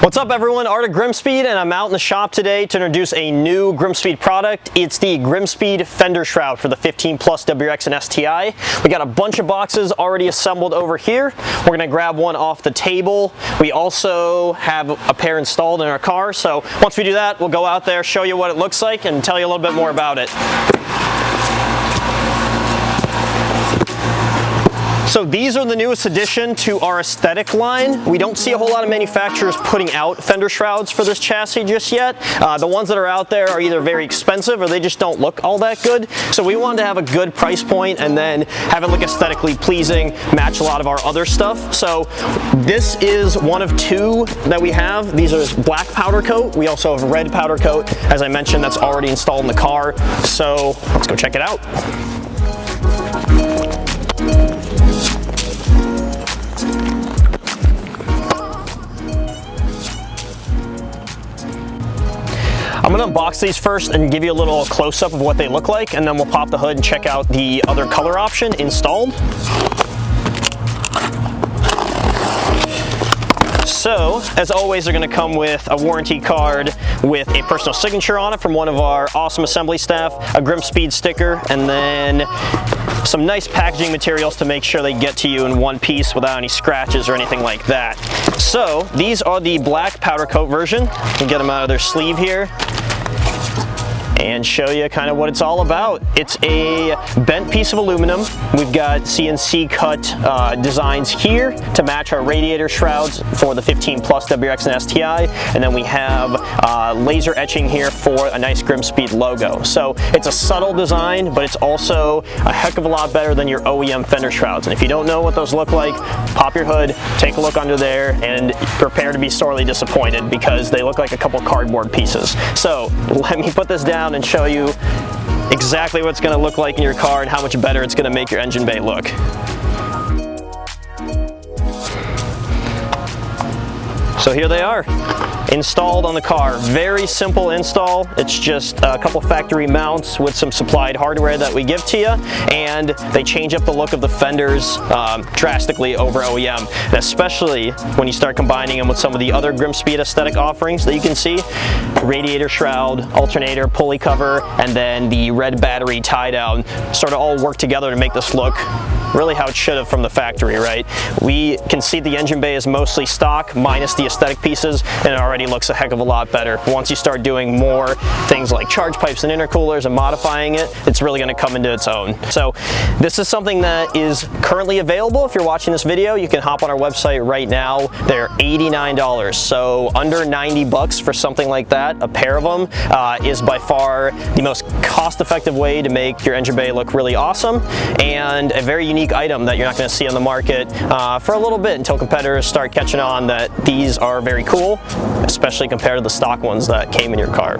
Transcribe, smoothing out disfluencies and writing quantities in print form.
What's up everyone, Art of GrimmSpeed, and I'm out in the shop today to introduce a new GrimmSpeed product. It's the GrimmSpeed Fender Shroud for the 15 Plus WRX and STI. We got a bunch of boxes already assembled over here. We're gonna grab one off the table. We also have a pair installed in our car, so once we do that, we'll go out there, show you what it looks like, and tell you a little bit more about it. So these are the newest addition to our aesthetic line. We don't see a whole lot of manufacturers putting out Fender Shrouds for this chassis just yet. The ones that are out there are either very expensive or they just don't look all that good. So we wanted to have a good price point and then have it look aesthetically pleasing, match a lot of our other stuff. So this is one of two that we have. These are black powder coat. We also have red powder coat, as I mentioned, that's already installed in the car. So let's go check it out. I'm gonna unbox these first and give you a little close-up of what they look like, and then we'll pop the hood and check out the other color option installed. So, as always, they're gonna come with a warranty card with a personal signature on it from one of our awesome assembly staff, a GrimmSpeed sticker, and then some nice packaging materials to make sure they get to you in one piece without any scratches or anything like that. So, these are the black powder coat version. You can get them out of their sleeve here and show you kind of what it's all about. It's a bent piece of aluminum. We've got CNC cut designs here to match our radiator shrouds for the 15 Plus WRX and STI, and then we have laser etching here for a nice GrimmSpeed logo. So it's a subtle design, but it's also a heck of a lot better than your OEM Fender Shrouds. And if you don't know what those look like, pop your hood, take a look under there, and prepare to be sorely disappointed because they look like a couple cardboard pieces. So let me put this down and show you exactly what it's going to look like in your car and how much better it's going to make your engine bay look. So here they are, installed on the car. Very simple install. It's just a couple factory mounts with some supplied hardware that we give to you, and they change up the look of the fenders drastically over OEM, and especially when you start combining them with some of the other GrimmSpeed aesthetic offerings that you can see. Radiator shroud, alternator, pulley cover, and then the red battery tie down sort of all work together to make this look really how it should have from the factory, right? We can see the engine bay is mostly stock minus the aesthetic pieces, and it already looks a heck of a lot better. Once you start doing more things like charge pipes and intercoolers and modifying it, it's really gonna come into its own. So this is something that is currently available. If you're watching this video, you can hop on our website right now. They're $89, so under 90 bucks for something like that. A pair of them is by far the most cost-effective way to make your engine bay look really awesome, and a very unique item that you're not going to see on the market for a little bit until competitors start catching on that these are very cool, especially compared to the stock ones that came in your car.